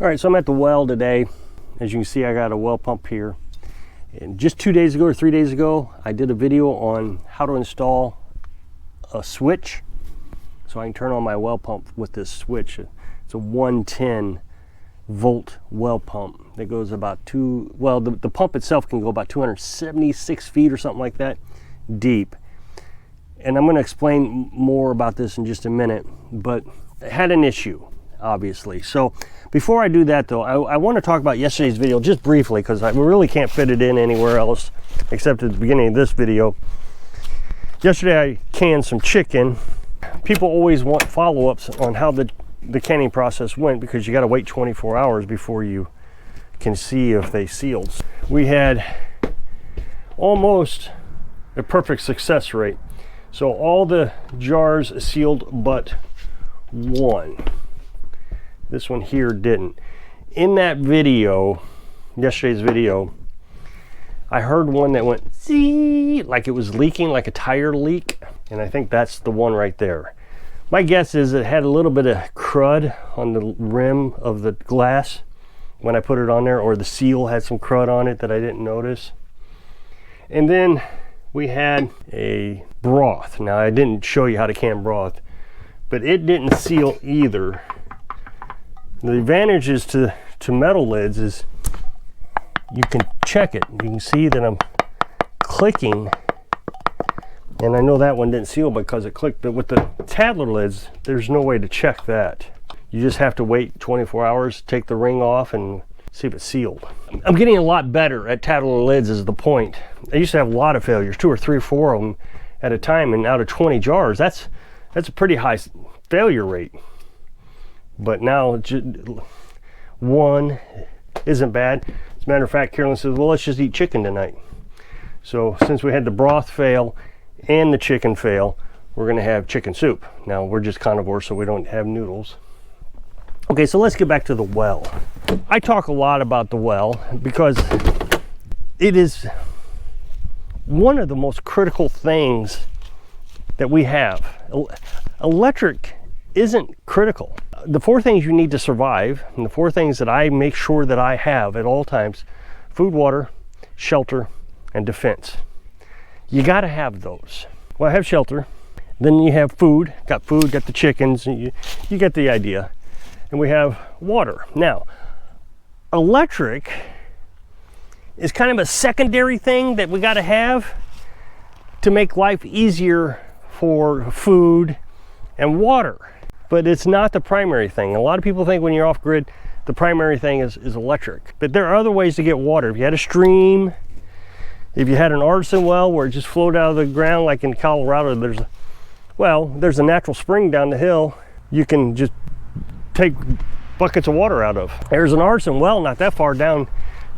All right, so I'm at the well today. As you can see, I got a well pump here. And just 2 days ago or 3 days ago, I did a video on how to install a switch so I can turn on my well pump with this switch. It's a 110 volt well pump that goes about the pump itself can go about 276 feet or something like that deep. And I'm going to explain more about this in just a minute, but it had an issue, obviously. So before I do that though, I want to talk about yesterday's video just briefly, because I really can't fit it in anywhere else except at the beginning of this video. Yesterday I canned some chicken. People always want follow-ups on how the canning process went, because you got to wait 24 hours before you can see if they sealed. We had almost a perfect success rate. So all the jars sealed but one. This one here didn't. In that video, yesterday's video, I heard one that went zee, like it was leaking, like a tire leak, and I think that's the one right there. My guess is it had a little bit of crud on the rim of the glass when I put it on there, or the seal had some crud on it that I didn't notice. And then we had a broth. Now, I didn't show you how to can broth, but it didn't seal either. The advantages to metal lids is you can check it. You can see that I'm clicking, and I know that one didn't seal because it clicked, but with the Tadler lids, there's no way to check that. You just have to wait 24 hours, take the ring off, and see if it's sealed. I'm getting a lot better at Tadler lids is the point. I used to have a lot of failures, 2 or 3 or 4 of them at a time, and out of 20 jars, that's a pretty high failure rate. But now one isn't bad. As a matter of fact, Carolyn says, well, let's just eat chicken tonight. So since we had the broth fail and the chicken fail, we're gonna have chicken soup. Now, we're just carnivores, so we don't have noodles. Okay, so let's get back to the well. I talk a lot about the well because it is one of the most critical things that we have. Electric isn't critical. The 4 things you need to survive, and the 4 things that I make sure that I have at all times: food, water, shelter, and defense. You gotta have those. Well, I have shelter, then you have food, got the chickens, you get the idea. And we have water. Now, electric is kind of a secondary thing that we gotta have to make life easier for food and water. But it's not the primary thing. A lot of people think when you're off grid, the primary thing is electric. But there are other ways to get water. If you had a stream, if you had an artisan well where it just flowed out of the ground, like in Colorado, there's a natural spring down the hill you can just take buckets of water out of. There's an artisan well not that far down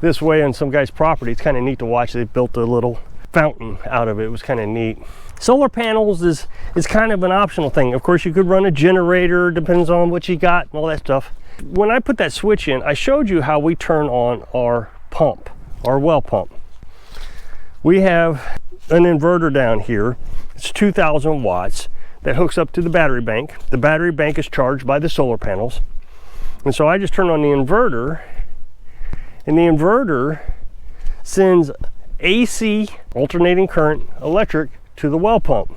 this way on some guy's property. It's kind of neat to watch. They built a little fountain out of it. It was kind of neat. Solar panels is kind of an optional thing. Of course, you could run a generator, depends on what you got and all that stuff. When I put that switch in, I showed you how we turn on our pump, our well pump. We have an inverter down here. It's 2,000 watts that hooks up to the battery bank. The battery bank is charged by the solar panels. And so I just turn on the inverter, and the inverter sends AC, alternating current, electric, to the well pump.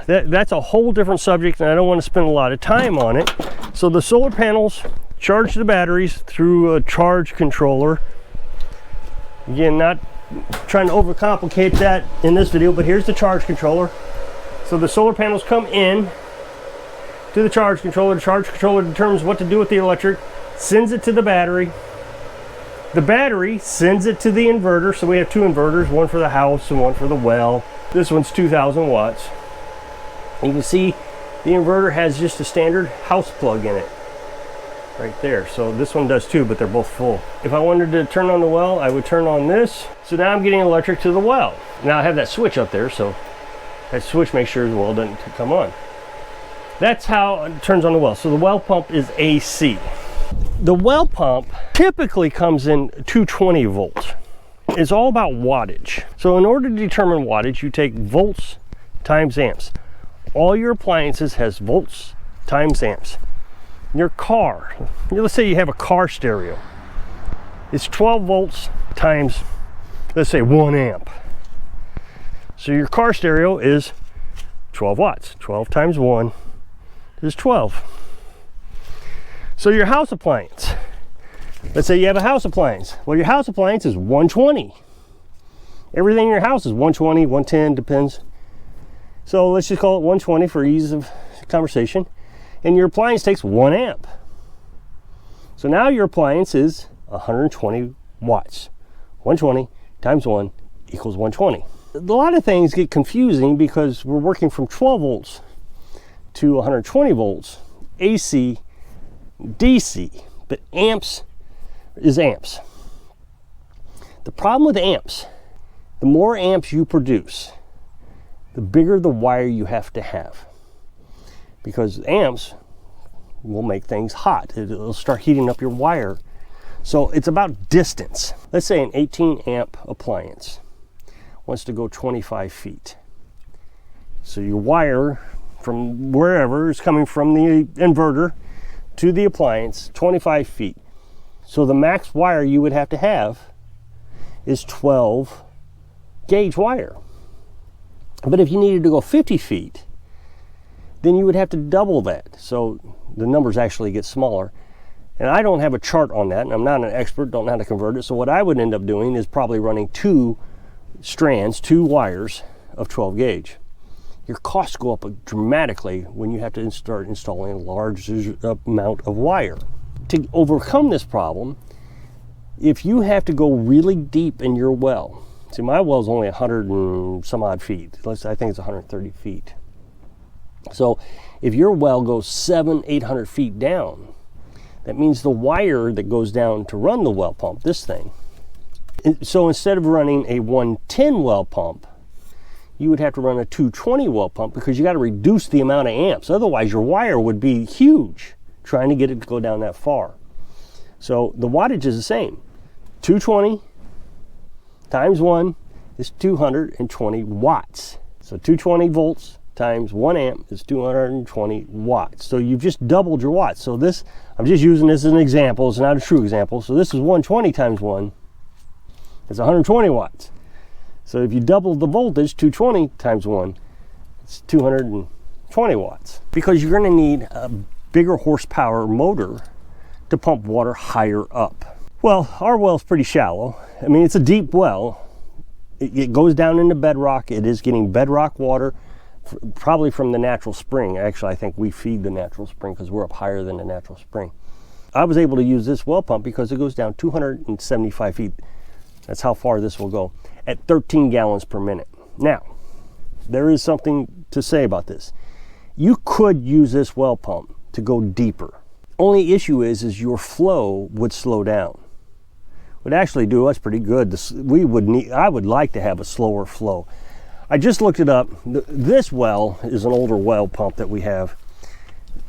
That's a whole different subject, and I don't want to spend a lot of time on it. So the solar panels charge the batteries through a charge controller. Again, not trying to overcomplicate that in this video, but here's the charge controller. So the solar panels come in to the charge controller. The charge controller determines what to do with the electric, sends it to the battery. The battery sends it to the inverter. So we have 2 inverters, one for the house and one for the well. This one's 2,000 watts. You can see the inverter has just a standard house plug in it right there. So this one does too, but they're both full. If I wanted to turn on the well, I would turn on this. So now I'm getting electric to the well. Now I have that switch up there, so that switch makes sure the well doesn't come on. That's how it turns on the well. So the well pump is AC. The well pump typically comes in 220 volts. It's all about wattage. So in order to determine wattage, you take volts times amps. All your appliances has volts times amps. your car, let's say you have a car stereo. It's 12 volts times, let's say 1 amp. So your car stereo is 12 watts. 12 times 1 is 12. So your house appliance, let's say you have a house appliance. Well, your house appliance is 120. Everything in your house is 120, 110, depends. So let's just call it 120 for ease of conversation. And your appliance takes 1 amp. So now your appliance is 120 watts. 120 times 1 equals 120. A lot of things get confusing because we're working from 12 volts to 120 volts, AC, DC, but amps is amps. The problem with amps, the more amps you produce, the bigger the wire you have to have. Because amps will make things hot. It'll start heating up your wire. So it's about distance. Let's say an 18 amp appliance wants to go 25 feet. So your wire from wherever is coming from the inverter to the appliance, 25 feet. So the max wire you would have to have is 12 gauge wire. But if you needed to go 50 feet, then you would have to double that. So the numbers actually get smaller. And I don't have a chart on that, and I'm not an expert, don't know how to convert it. So what I would end up doing is probably running 2 strands, 2 wires of 12 gauge. Your costs go up dramatically when you have to start installing a large amount of wire. To overcome this problem, if you have to go really deep in your well, see, my well is only 100 and some odd feet. I think it's 130 feet. So if your well goes 700-800 feet down, that means the wire that goes down to run the well pump, this thing. So instead of running a 110 well pump, you would have to run a 220 well pump because you got to reduce the amount of amps. Otherwise, your wire would be huge trying to get it to go down that far. So the wattage is the same. 220 times 1 is 220 watts. So 220 volts times 1 amp is 220 watts. So you've just doubled your watts. So this, I'm just using this as an example. It's not a true example. So this is 120 times 1. It's 120 watts. So if you double the voltage, 220 times 1, it's 220 watts. Because you're going to need a bigger horsepower motor to pump water higher up. Well, our well's pretty shallow. I mean, it's a deep well. It goes down into bedrock. It is getting bedrock water, probably from the natural spring. Actually, I think we feed the natural spring because we're up higher than the natural spring. I was able to use this well pump because it goes down 275 feet. That's how far this will go, at 13 gallons per minute. Now, there is something to say about this. You could use this well pump to go deeper. Only issue is your flow would slow down. Would actually do us pretty good. I would like to have a slower flow. I just looked it up. This well is an older well pump that we have.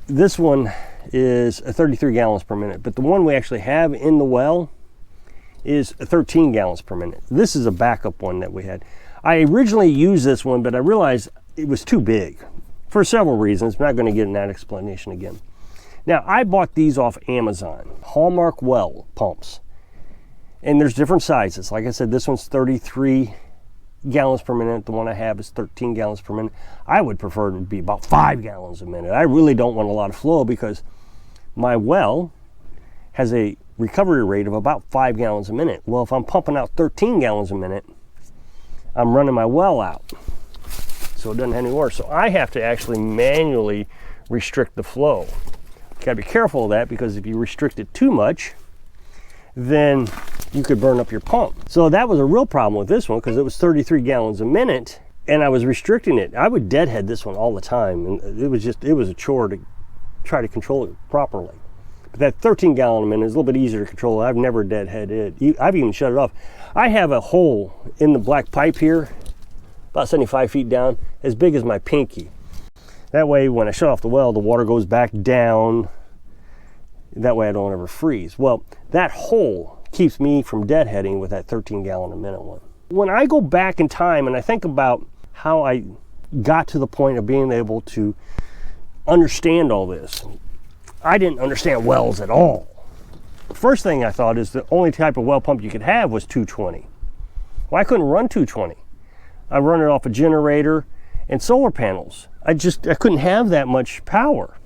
This one is 33 gallons per minute, but the one we actually have in the well is 13 gallons per minute. This is a backup one that we had. I originally used this one, but I realized it was too big for several reasons. I'm not going to get in that explanation again. Now, I bought these off Amazon, Hallmark well pumps. And there's different sizes. Like I said, this one's 33 gallons per minute. The one I have is 13 gallons per minute. I would prefer it to be about 5 gallons a minute. I really don't want a lot of flow because my well has a recovery rate of about 5 gallons a minute. Well, if I'm pumping out 13 gallons a minute, I'm running my well out. So it doesn't have any water. So I have to actually manually restrict the flow. You gotta be careful of that because if you restrict it too much, then you could burn up your pump. So that was a real problem with this one because it was 33 gallons a minute and I was restricting it. I would deadhead this one all the time, and it was a chore to try to control it properly. But that 13 gallon a minute is a little bit easier to control. I've never deadheaded it. I've even shut it off. I have a hole in the black pipe here, about 75 feet down, as big as my pinky. That way, when I shut off the well, the water goes back down. That way I don't ever freeze. Well, that hole keeps me from deadheading with that 13 gallon a minute one. When I go back in time and I think about how I got to the point of being able to understand all this, I didn't understand wells at all. The first thing I thought is the only type of well pump you could have was 220. Well, I couldn't run 220. I run it off a generator and solar panels. I couldn't have that much power.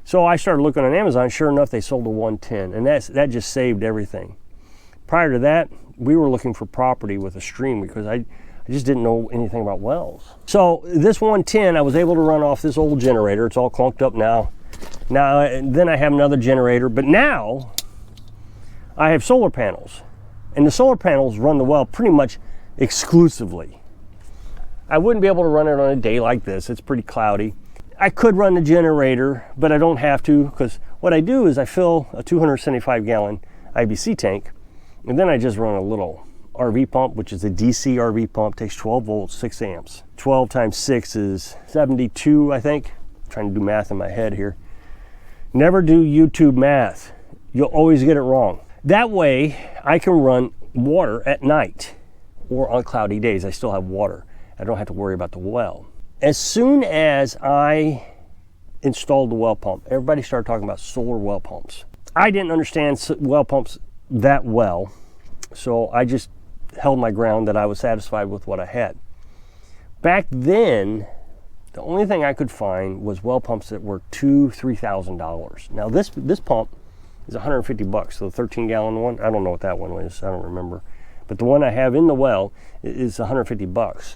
So I started looking on Amazon. Sure enough, they sold a 110, and that just saved everything. Prior to that, we were looking for property with a stream because I just didn't know anything about wells. So this 110, I was able to run off this old generator. It's all clunked up now. Then I have another generator, but now I have solar panels, and the solar panels run the well pretty much exclusively. I wouldn't be able to run it on a day like this. It's pretty cloudy. I could run the generator, but I don't have to, because what I do is I fill a 275 gallon IBC tank, and then I just run a little RV pump, which is a DC RV pump, takes 12 volts, 6 amps. 12 times 6 is 72, I think. I'm trying to do math in my head here. Never do YouTube math. You'll always get it wrong. That way, I can run water at night or on cloudy days. I still have water. I don't have to worry about the well. As soon as I installed the well pump, everybody started talking about solar well pumps. I didn't understand well pumps that well, so I just held my ground that I was satisfied with what I had. Back then, the only thing I could find was well pumps that were $2,000–$3,000. Now this pump is $150, so the 13-gallon one. I don't know what that one is. I don't remember, but the one I have in the well is $150.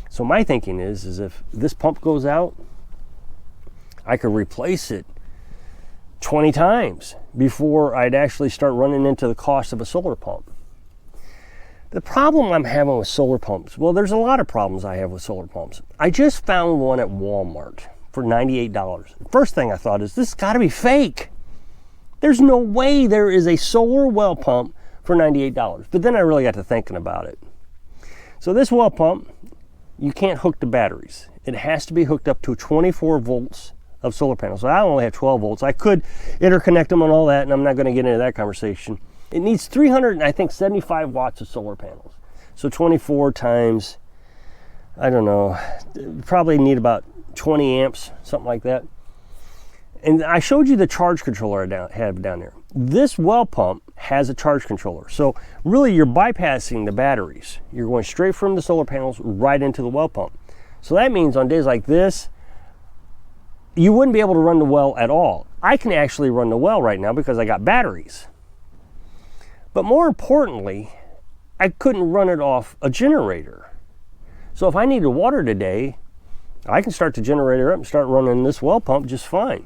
So my thinking is if this pump goes out, I could replace it 20 times before I'd actually start running into the cost of a solar pump. The problem I'm having with solar pumps, well, there's a lot of problems I have with solar pumps. I just found one at Walmart for $98. The first thing I thought is, this has got to be fake. There's no way there is a solar well pump for $98. But then I really got to thinking about it. So this well pump, you can't hook the batteries. It has to be hooked up to 24 volts of solar panels. So I only have 12 volts. I could interconnect them and all that, and I'm not going to get into that conversation. It needs 375 watts of solar panels. So 24 times, I don't know, probably need about 20 amps, something like that. And I showed you the charge controller I have down there. This well pump has a charge controller. So really you're bypassing the batteries. You're going straight from the solar panels right into the well pump. So that means on days like this, you wouldn't be able to run the well at all. I can actually run the well right now because I got batteries. But more importantly, I couldn't run it off a generator. So if I needed water today, I can start the generator up and start running this well pump just fine.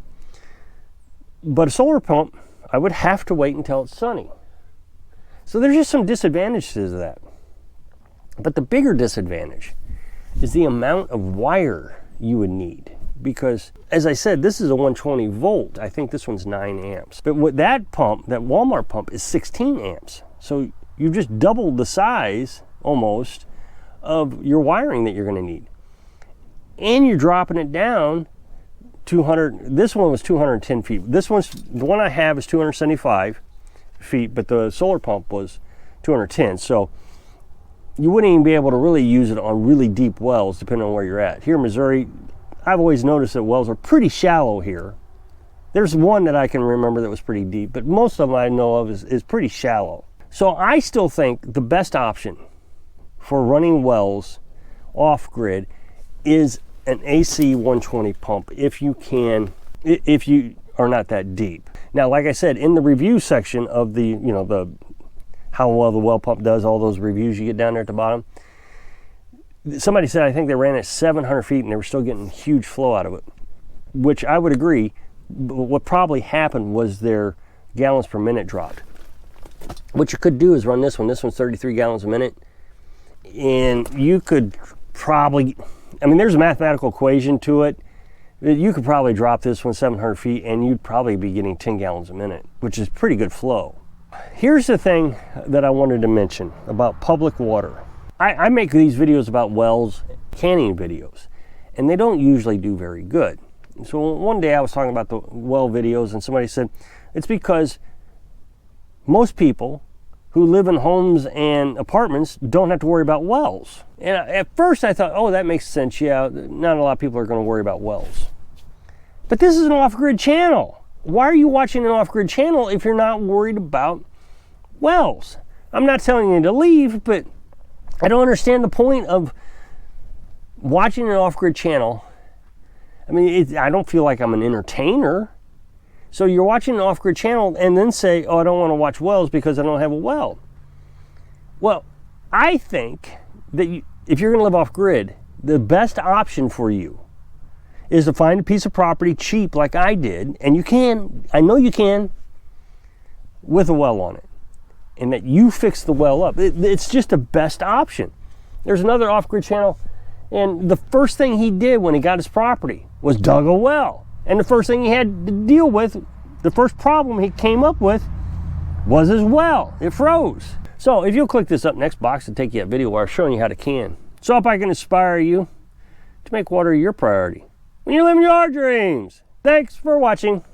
But a solar pump, I would have to wait until it's sunny. So there's just some disadvantages to that. But the bigger disadvantage is the amount of wire you would need. Because, as I said, this is a 120 volt. I think this one's 9 amps. But with that pump, that Walmart pump, is 16 amps. So you've just doubled the size, almost, of your wiring that you're going to need. And you're dropping it down 200. This one was 210 feet. The one I have is 275 feet, but the solar pump was 210. So you wouldn't even be able to really use it on really deep wells, depending on where you're at. Here in Missouri, I've always noticed that wells are pretty shallow here. There's one that I can remember that was pretty deep, but most of them I know of is pretty shallow. So I still think the best option for running wells off-grid is an AC 120 pump if you are not that deep. Now, like I said, in the review section of the how well the well pump does, all those reviews you get down there at the bottom, somebody said I think they ran it 700 feet and they were still getting huge flow out of it, which I would agree. But what probably happened was their gallons per minute dropped. What you could do is run this one. This one's 33 gallons a minute. And you could probably, there's a mathematical equation to it. You could probably drop this one 700 feet and you'd probably be getting 10 gallons a minute, which is pretty good flow. Here's the thing that I wanted to mention about public water. I make these videos about wells, canning videos, and they don't usually do very good. So one day I was talking about the well videos and somebody said, it's because most people who live in homes and apartments don't have to worry about wells. And at first I thought, oh, that makes sense. Yeah, not a lot of people are going to worry about wells. But this is an off-grid channel. Why are you watching an off-grid channel if you're not worried about wells? I'm not telling you to leave, but I don't understand the point of watching an off-grid channel. I mean, I don't feel like I'm an entertainer. So you're watching an off-grid channel and then say, oh, I don't want to watch wells because I don't have a well. Well, I think that if you're going to live off-grid, the best option for you is to find a piece of property cheap like I did, and you can, I know you can, with a well on it, and that you fix the well up. It's just the best option. There's another off-grid channel, and the first thing he did when he got his property was dug a well. And the first thing he had to deal with, the first problem he came up with, was his well. It froze. So if you'll click this up next box to take you a video where I'm showing you how to can. So if I can inspire you to make water your priority when you're living your dreams. Thanks for watching.